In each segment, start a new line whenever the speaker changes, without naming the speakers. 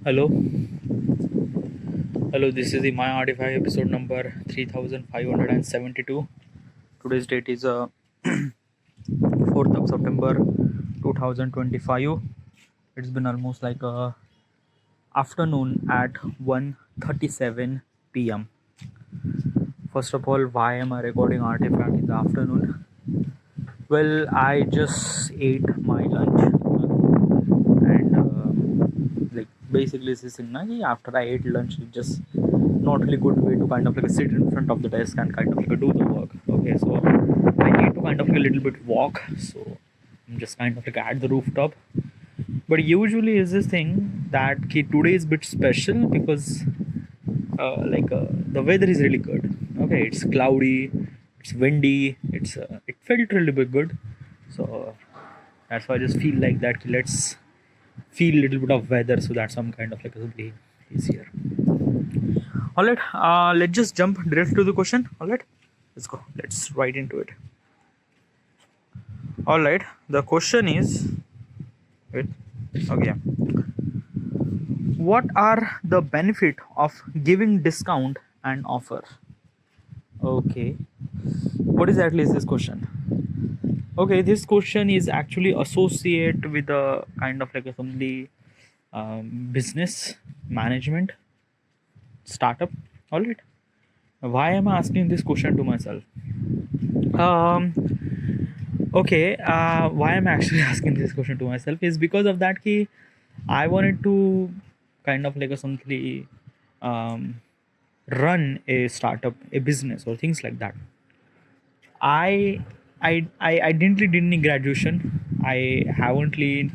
Hello, hello. This is the My Artify episode number 3572. Today's date is 4th of September 2025. It's been almost like afternoon at 1:37 p.m. First of all, why am I recording Artifact in the afternoon? Well, I just ate my lunch and like basically this thing na, कि after I ate lunch it's just not really good way to kind of like sit in front of the desk and kind of like do the work. Okay, so I need to kind of like a little bit walk, so I'm just kind of like at the rooftop. But usually is this thing that today is a bit special because the weather is really good. Okay, it's cloudy, it's windy, it felt really bit good, so that's why I just feel like that let's feel a little bit of weather, so that some kind of like a easier. All right, let's just jump directly to the question. All right, let's go. Let's right into it. All right, the question is, wait, okay, what are the benefit of giving discount and offer? Okay, what exactly is this question? Okay, this question is actually associated with a kind of like a some business management startup. All right, why am I asking this question to myself? Okay, why I'm actually asking this question to myself is because of that key I wanted to kind of like a simply run a startup, a business or things like that. I didn't did any graduation. I haven't really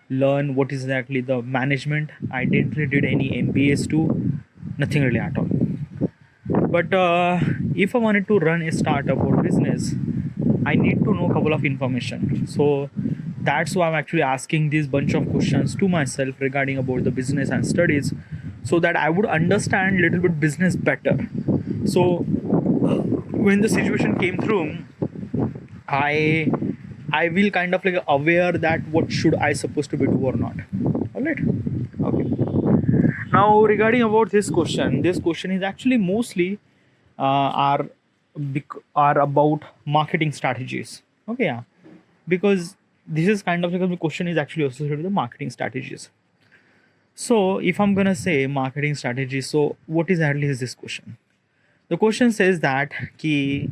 learned what is exactly the management. I didn't really did any MBAs too, nothing really at all. But if I wanted to run a startup or business, I need to know a couple of information. So that's why I'm actually asking this bunch of questions to myself regarding about the business and studies, so that I would understand little bit business better. So when the situation came through, I will kind of like aware that what should I supposed to be do or not. All right. Okay. Now regarding about this question is actually mostly are are about marketing strategies. Okay, yeah, because this is kind of like the question is actually associated with the marketing strategies. So if I'm gonna say marketing strategy, so what exactly is this question? The question says that key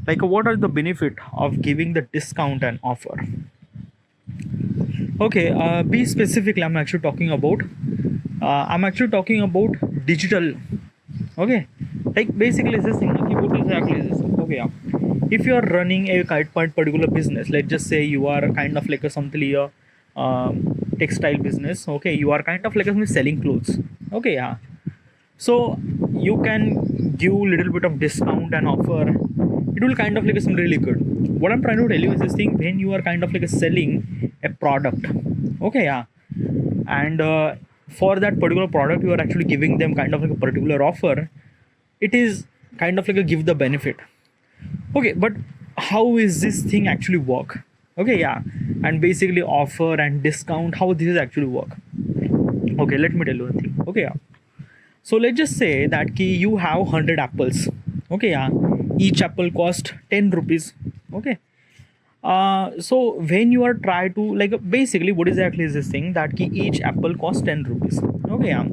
like what are the benefit of giving the discount and offer? Okay, be specifically I'm actually talking about digital. Okay, like basically is this thing na, what exactly is this? Okay, yeah, if you are running a particular business, let's just say you are kind of like a something textile business. Okay, you are kind of like selling clothes. Okay, yeah, so you can give little bit of discount and offer. It will kind of like some really good. What I'm trying to tell you is this thing: when you are kind of like selling a product. Okay, yeah, and for that particular product you are actually giving them kind of like a particular offer. It is kind of like a give the benefit. Okay, but how is this thing actually work? Okay, yeah, and basically offer and discount, how this actually work? Okay, let me tell you one thing. Okay, yeah, so let's just say that you have 100 apples. Okay, yeah, each apple cost 10 rupees. Okay, so when you are try to like basically what exactly is this thing that each apple costs 10 rupees. Okay, yeah,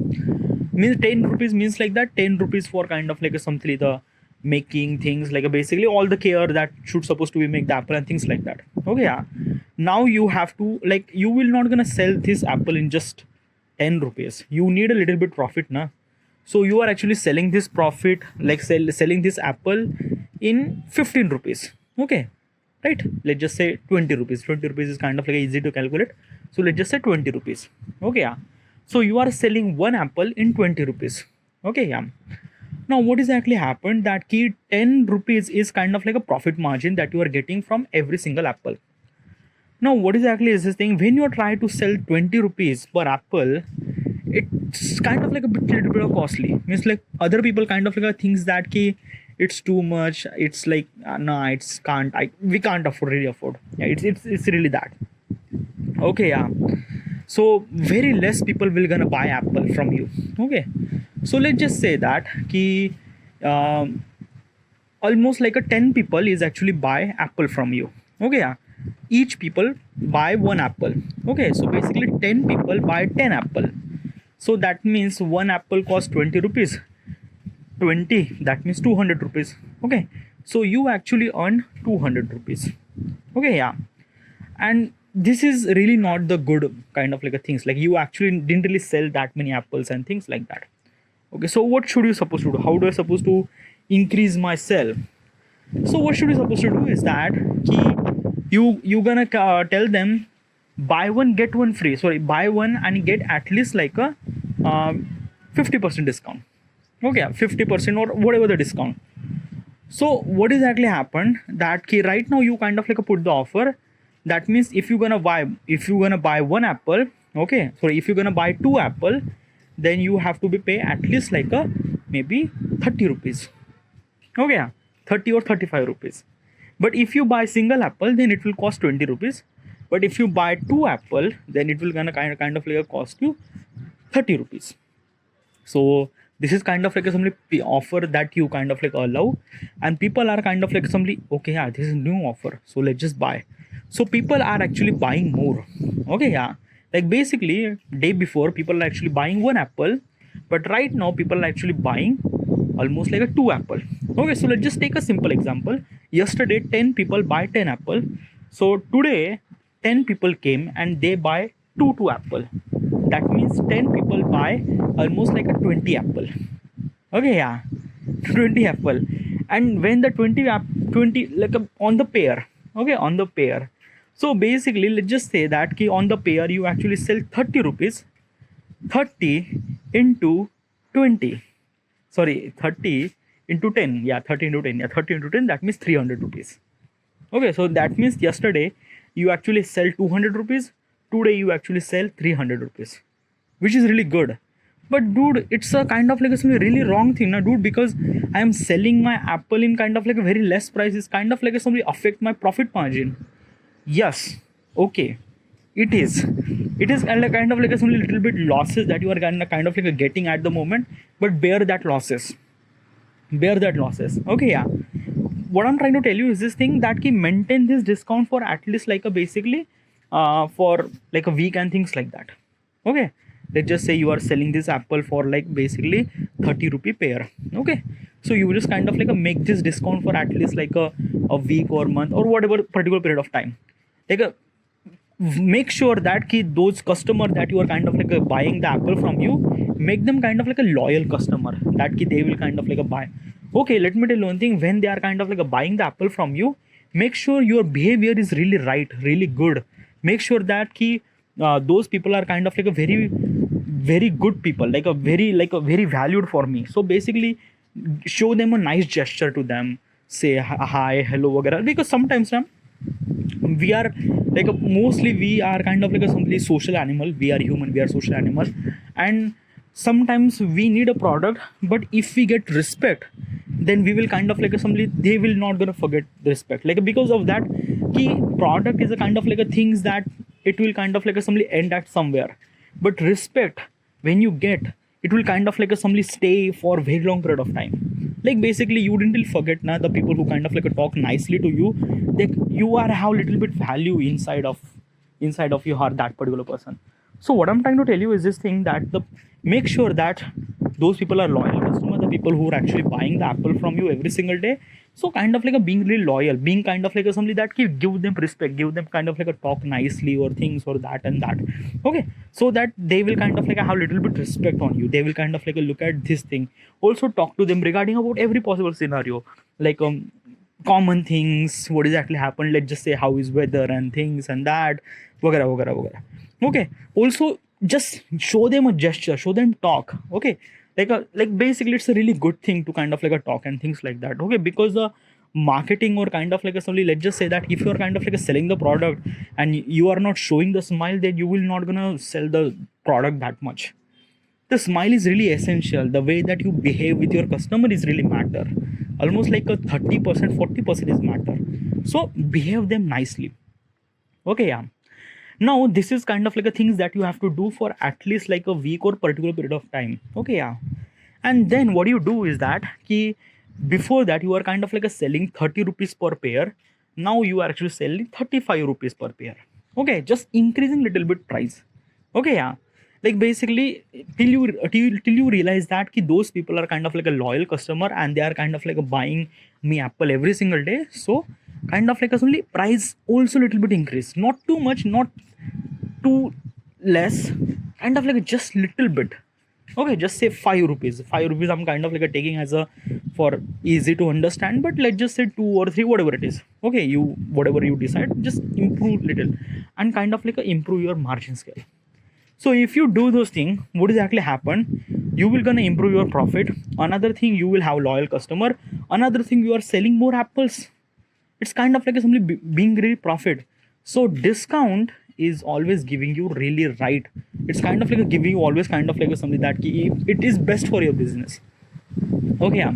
means 10 rupees means like that 10 rupees for kind of like a something the making things like basically all the care that should supposed to be make the apple and things like that. Okay, yeah, now you have to like you will not gonna sell this apple in just 10 rupees. You need a little bit profit na. So you are actually selling this profit like selling this apple in 15 rupees. Okay, right, let's just say 20 rupees. 20 rupees is kind of like easy to calculate, so let's just say 20 rupees. Okay, yeah, so you are selling one apple in 20 rupees. Okay, yeah, now what exactly happened that key 10 rupees is kind of like a profit margin that you are getting from every single apple. Now what exactly is this thing when you try to sell 20 rupees per apple? It's kind of like a little bit of costly, means like other people kind of like thinks that key it's too much. It's like no, it's can't we can't afford really afford. Yeah, it's really that. Okay, yeah, So very less people will gonna buy apple from you. Okay, so let's just say that ki um, almost like a 10 people is actually buy apple from you. Okay, yeah, each people buy one apple. Okay, so basically 10 people buy 10 apple, so that means one apple costs 20 rupees. 20, that means 200 rupees. Okay, so you actually earn 200 rupees. Okay, yeah, and this is really not the good kind of like a things, like you actually didn't really sell that many apples and things like that. Okay, so what should you supposed to do? How do I supposed to increase my sell? So what should you supposed to do is that you gonna tell them buy one get one free, sorry, buy one and get at least like a 50% discount. Okay, yeah, 50% or whatever the discount. So what exactly happened that key right now you kind of like put the offer. That means if you're gonna buy one apple, okay, so if you're gonna buy two apple, then you have to be pay at least like a maybe 30 rupees. Okay, yeah, 30 or 35 rupees. But if you buy single apple, then it will cost 20 rupees. But if you buy two apple, then it will gonna kind of like cost you 30 rupees. So this is kind of like a some offer that you kind of like allow, and people are kind of like somebody, okay, yeah, this is new offer, so let's just buy. So people are actually buying more. Okay, yeah, like basically day before people are actually buying one apple, but right now people are actually buying almost like a two apple. Okay, so let's just take a simple example. Yesterday 10 people buy 10 apple, so today 10 people came and they buy two apple. That means 10 people buy almost like a 20 apple. Okay, yeah, 20 apple. And when the 20 like on the pair, okay, on the pair, so basically let's just say that ki on the pair you actually sell 30 rupees. 30 into 20, sorry, 30 into 10, yeah, 30 into 10, yeah, 30 into 10, that means 300 rupees. Okay, so that means yesterday you actually sell 200 rupees, today you actually sell 300 rupees, which is really good. But dude, it's a kind of like a really wrong thing now, dude, because I am selling my apple in kind of like a very less price. It's kind of like a somebody affect my profit margin. Yes, okay, it is. It is kind of like a some little bit losses that you are kind of like a getting at the moment, but bear that losses. Bear that losses. Okay, yeah. What I'm trying to tell you is this thing that can maintain this discount for at least like a basically for like a week and things like that. Okay, let's just say you are selling this apple for like basically 30 rupee pair. Okay, so you just kind of like make this discount for at least like a week or month or whatever particular period of time. Like a make sure that ki those customer that you are kind of like buying the apple from you, make them kind of like a loyal customer, that ki they will kind of like buy. Okay, let me tell you one thing, when they are kind of like buying the apple from you, make sure your behavior is really right, really good. Make sure that ki those people are kind of like a very good people, like a very valued for me. So basically show them a nice gesture to them, say hi, hello, whatever, because sometimes we are like mostly we are kind of like a simply social animal. We are human, we are social animal, and sometimes we need a product, but if we get respect, then we will kind of like a simply they will not gonna forget the respect, like because of that key product is a kind of like a things that it will kind of like a simply end at somewhere, but respect when you get, it will kind of like a simply stay for a very long period of time. Like basically you didn't really forget now the people who kind of like talk nicely to you, that you are have little bit value inside of your heart, that particular person. So what I'm trying to tell you is this thing, that the make sure that those people are loyal customer, the people who are actually buying the apple from you every single day. So kind of like a being really loyal, being kind of like a somebody that give them respect, give them kind of like a talk nicely or things or that and that. Okay, so that they will kind of like have little bit respect on you, they will kind of like look at this thing. Also talk to them regarding about every possible scenario, like common things, what exactly happened, let's just say how is weather and things and that, wagera wagera wagera. Okay, also just show them a gesture, show them talk. Okay, like basically it's a really good thing to kind of like a talk and things like that. Okay, because the marketing or kind of like a somebody, let's just say that if you are kind of like a selling the product and you are not showing the smile, then you will not gonna sell the product that much. The smile is really essential, the way that you behave with your customer is really matter, almost like a 30% 40% is matter. So behave them nicely. Okay, yeah. Now this is kind of like a things that you have to do for at least like a week or particular period of time. Okay, yeah. And then what you do is that ki before that you are kind of like a selling 30 rupees per pair. Now you are actually selling 35 rupees per pair. Okay, just increasing little bit price. Okay, yeah. Like basically till you realize that ki those people are kind of like a loyal customer and they are kind of like a buying me Apple every single day. So kind of like a only price also little bit increase, not too much, not too less, kind of like just little bit. Okay, just say 5 rupees. 5 rupees I'm kind of like a taking as a for easy to understand, but let's just say 2 or 3, whatever it is. Okay, you whatever you decide, just improve little and kind of like a improve your margin scale. So if you do those things, what exactly happen? You will gonna improve your profit. Another thing, you will have loyal customer. Another thing, you are selling more apples. It's kind of like a simply being really profit. So discount is always giving you really right. It's kind of like a giving you always kind of like a something that it is best for your business. Okay, yeah.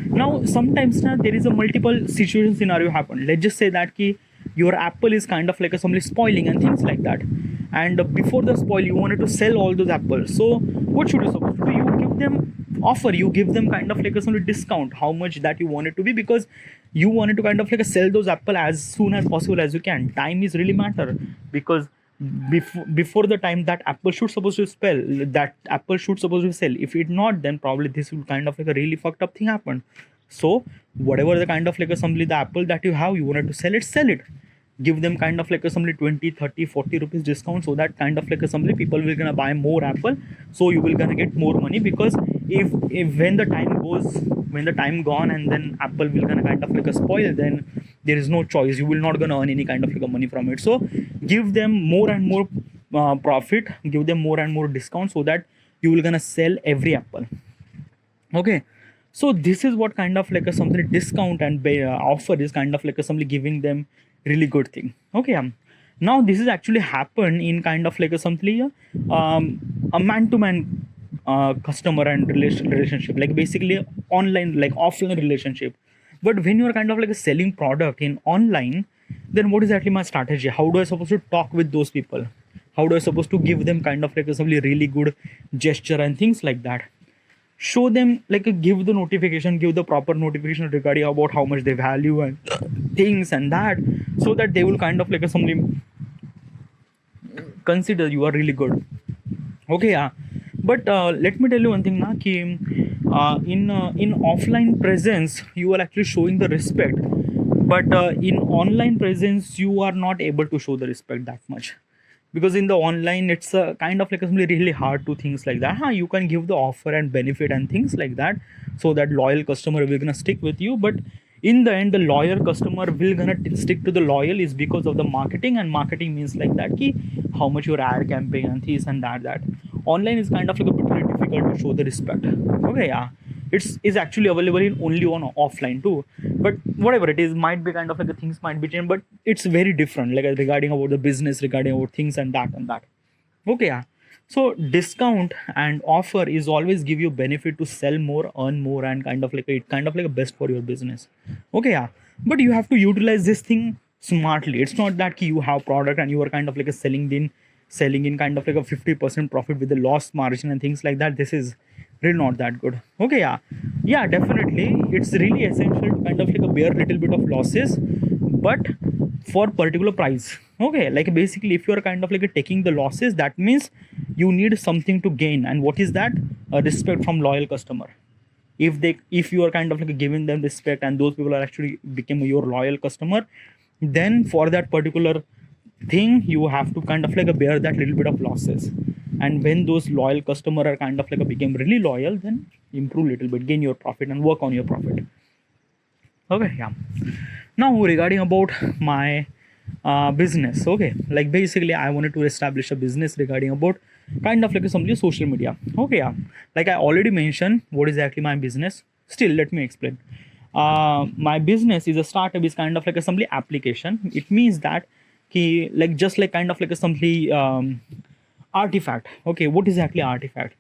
Now sometimes there is a multiple situation scenario happen. Let's just say that your apple is kind of like a something spoiling and things like that, and before the spoil you wanted to sell all those apples. So what should you supposed to do? You give them offer, you give them kind of like a some discount, how much that you want it to be, because you wanted to kind of like sell those apple as soon as possible as you can. Time is really matter, because before the time that apple should supposed to spell, that apple should supposed to sell, if it not, then probably this will kind of like a really fucked up thing happen. So whatever the kind of like a simply the apple that you have, you wanted to sell it, give them kind of like a simply 20, 30, 40 rupees discount, so that kind of like a simply people will gonna buy more apple, so you will gonna get more money. Because if when the time goes, when the time gone and then apple will gonna kind of like a spoil, then there is no choice, you will not gonna earn any kind of like a money from it. So give them more and more profit, give them more and more discount, so that you will gonna sell every apple. Okay, so this is what kind of like a something discount and offer is kind of like a something giving them really good thing. Okay, now this is actually happen in kind of like a something a man-to-man customer and relationship, like basically online, like offline relationship. But when you are kind of like a selling product in online, then what is actually my strategy? How do I supposed to talk with those people? How do I supposed to give them kind of like a something really good gesture and things like that? Show them like give the notification, give the proper notification regarding about how much they value and things and that, so that they will kind of like something consider you are really good. Okay, yeah. But let me tell you one thing na ki in offline presence you are actually showing the respect, but in online presence you are not able to show the respect that much, because in the online it's kind of like really hard to things like that. You can give the offer and benefit and things like that, so that loyal customer will gonna stick with you. But in the end, the loyal customer will gonna stick to the loyal is because of the marketing, and marketing means like that ki how much your ad campaign and this and that. Online is kind of like a bit very difficult to show the respect. Okay, yeah. It's is actually available in only on offline too, but whatever it is, might be kind of like the things might be changed, but it's very different, like regarding about the business, regarding about things and that. Okay, yeah. So discount and offer is always give you benefit to sell more, earn more, and kind of like it kind of like a best for your business. Okay, yeah. But you have to utilize this thing smartly. It's not that you have product and you are kind of like a selling in kind of like a 50% profit with the loss margin and things like that. This is really not that good. Okay, yeah, definitely it's really essential to kind of like a bear little bit of losses, but for particular price. Okay, like basically if you are kind of like taking the losses, that means you need something to gain, and what is that? A respect from loyal customer. If you are kind of like giving them respect and those people are actually become your loyal customer, then for that particular thing you have to kind of like bear that little bit of losses. And when those loyal customer are kind of like became really loyal, then improve little bit, gain your profit and work on your profit. Okay, yeah. Now regarding about my business. Okay, like basically I wanted to establish a business regarding about kind of like something social media. Okay, yeah. Like I already mentioned what is actually my business. Still, let me explain. My business is a startup, is kind of like a assembly application. It means that like just like kind of like a assembly artifact. Okay, what is actually artifact?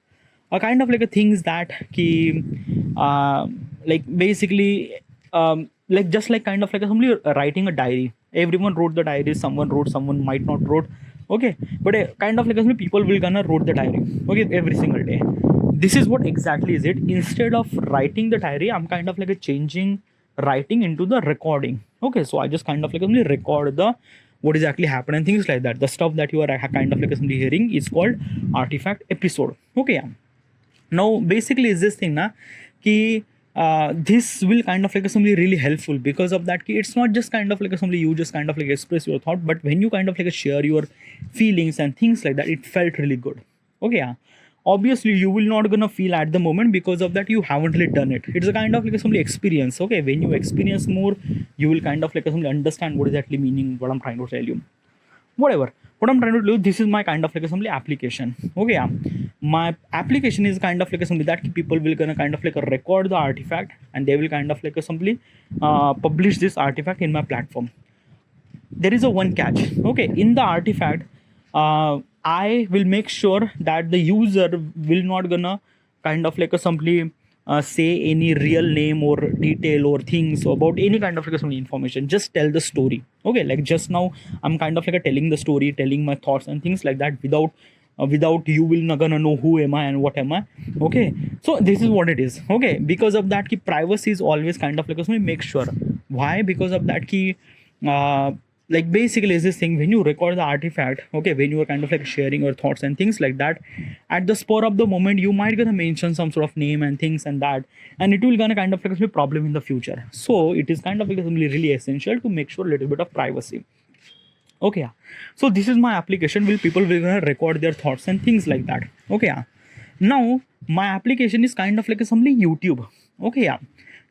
A kind of like a things that like basically like just like kind of like somebody writing a diary. Everyone wrote the diary, someone wrote, someone might not wrote. Okay, but kind of like people will gonna write the diary, okay, every single day. This is what exactly is it. Instead of writing the diary, I'm kind of like a changing writing into the recording. Okay, so I just kind of like only record the what exactly happened and things like that. The stuff that you are kind of like simply hearing is called artifact episode. Okay, yeah. Now basically is this thing na ki this will kind of like something really helpful because of that ki it's not just kind of like something you just kind of like express your thought, but when you kind of like share your feelings and things like that, it felt really good. Okay, yeah. Obviously you will not gonna feel at the moment because of that you haven't really done it. It's a kind of like something experience. Okay, when you experience more, you will kind of like something understand what is actually meaning what I'm trying to tell you. Whatever, what I'm trying to do, this is my kind of like assembly application. Okay, yeah. My application is kind of like assembly that people will gonna kind of like record the artifact and they will kind of like assembly publish this artifact in my platform. There is a one catch. Okay, in the artifact I will make sure that the user will not gonna kind of like simply say any real name or detail or things about any kind of like some information. Just tell the story. Okay, like just now I'm kind of like telling the story, telling my thoughts and things like that without you will not gonna know who am I and what am I. Okay, so this is what it is. Okay, because of that ki privacy is always kind of like something make sure. Why? Because of that ki like basically is this thing when you record the artifact. Okay, when you are kind of like sharing your thoughts and things like that, at the spur of the moment you might gonna mention some sort of name and things and that, and it will gonna kind of like be a problem in the future. So it is kind of like really essential to make sure a little bit of privacy. Okay, yeah. So this is my application will people will gonna record their thoughts and things like that. Okay, yeah. Now my application is kind of like something YouTube. Okay, yeah.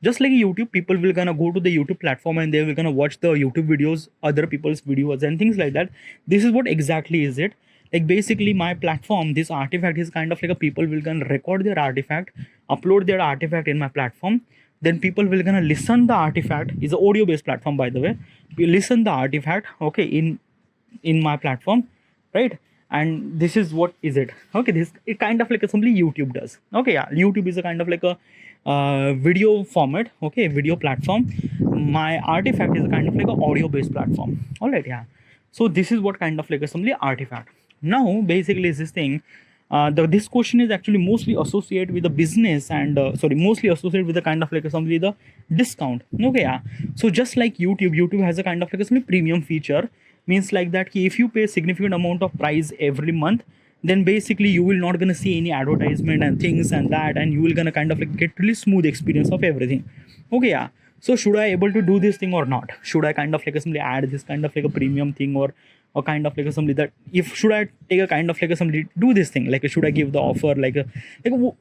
Just like YouTube, people will gonna go to the YouTube platform and they will gonna watch the YouTube videos, other people's videos and things like that. This is what exactly is it. Like basically my platform, this artifact is kind of like a people will gonna record their artifact, upload their artifact in my platform. Then people will gonna listen the artifact. Is an audio based platform, by the way. We listen the artifact, okay, in my platform, right? And this is what is it. Okay, this it kind of like a simply YouTube does. Okay, yeah. YouTube is a kind of like a video format. Okay, video platform. My artifact is a kind of like a audio based platform. All right, yeah. So this is what kind of like a simply artifact. Now basically is this thing. This question is actually mostly associated with the business and mostly associated with the kind of like something the discount. Okay, yeah. So just like YouTube has a kind of like a premium feature. Means like that if you pay significant amount of price every month, then basically you will not gonna see any advertisement and things and that, and you will gonna kind of like get really smooth experience of everything. Okay, yeah. So should I able to do this thing or not? Should I kind of like simply add this kind of like a premium thing or kind of like somebody that if should I take a kind of like somebody do this thing, like should I give the offer like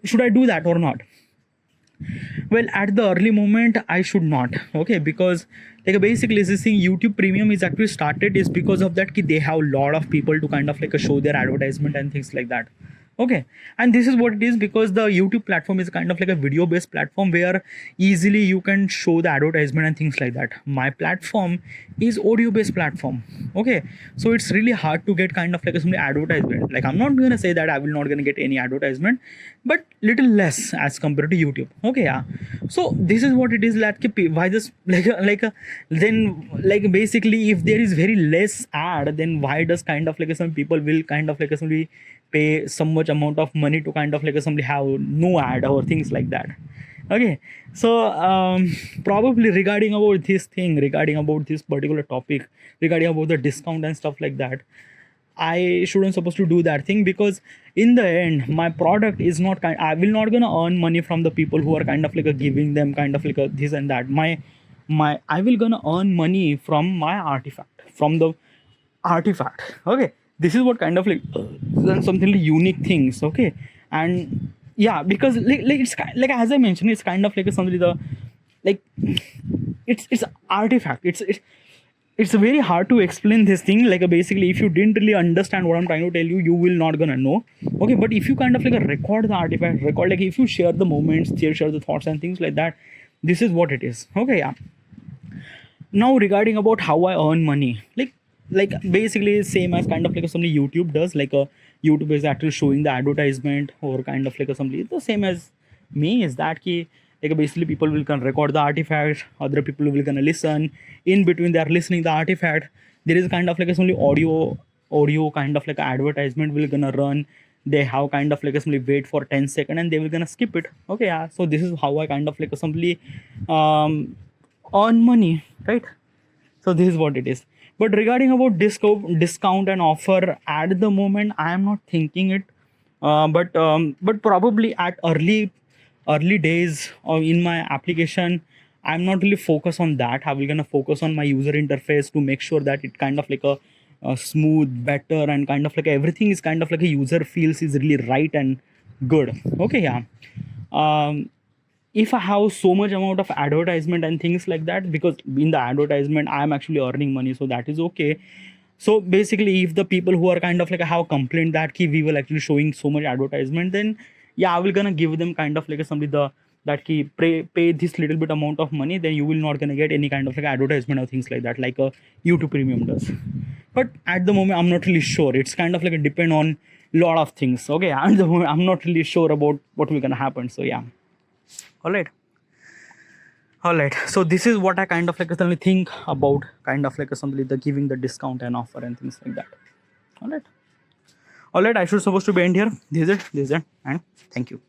should I do that or not? Well, at the early moment I should not. Okay, because like basically this thing YouTube Premium is actually started is because of that they have a lot of people to kind of like show their advertisement and things like that. Okay, and this is what it is because the YouTube platform is kind of like a video based platform where easily you can show the advertisement and things like that. My platform is audio based platform. Okay, so it's really hard to get kind of like some advertisement. Like I'm not gonna say that I will not gonna get any advertisement, but little less as compared to YouTube. Okay, yeah. So this is what it is. Like why this then like basically if there is very less ad, then why does kind of like some people will kind of like somebody pay so much amount of money to kind of like somebody have no ad or things like that. Okay, so probably regarding about this thing, regarding about this particular topic, regarding about the discount and stuff like that, I shouldn't supposed to do that thing because in the end my product is not kind I will not gonna earn money from the people who are kind of like giving them kind of like this and that. My I will gonna earn money from my artifact, from the artifact. Okay, this is what kind of like something like unique things. Okay, and yeah, because like it's like as I mentioned, it's kind of like something the like it's artifact. It's very hard to explain this thing. Like basically if you didn't really understand what I'm trying to tell you, you will not gonna know. Okay, but if you kind of like record the artifact, record like if you share the moments, share the thoughts and things like that, this is what it is. Okay, yeah. Now regarding about how I earn money, like basically same as kind of like something YouTube does. Like a YouTube is actually showing the advertisement or kind of like a something the same as me is that key. Like basically people will can record the artifact, other people will gonna listen. In between they are listening the artifact, there is kind of like a only audio kind of like advertisement will gonna run. They have kind of like simply wait for 10 seconds and they will gonna skip it. Okay, yeah. So this is how I kind of like simply earn money, right? So this is what it is. But regarding about discount and offer at the moment, I am not thinking it. But probably at early days or in my application, I'm not really focused on that. I will gonna focus on my user interface to make sure that it kind of like a smooth, better, and kind of like everything is kind of like a user feels is really right and good. Okay, yeah. If I have so much amount of advertisement and things like that, because in the advertisement I am actually earning money, so that is okay. So basically, if the people who are kind of like have complained that ki we will actually showing so much advertisement, then yeah, I will gonna give them kind of like a somebody the that ki pay this little bit amount of money, then you will not gonna get any kind of like advertisement or things like that, like a YouTube Premium does. But at the moment, I'm not really sure. It's kind of like a depend on lot of things. Okay, at the moment, I'm not really sure about what will gonna happen. So yeah. All right, so this is what I kind of like suddenly think about kind of like something the giving the discount and offer and things like that. All right, I should supposed to be end here. This is it, and thank you.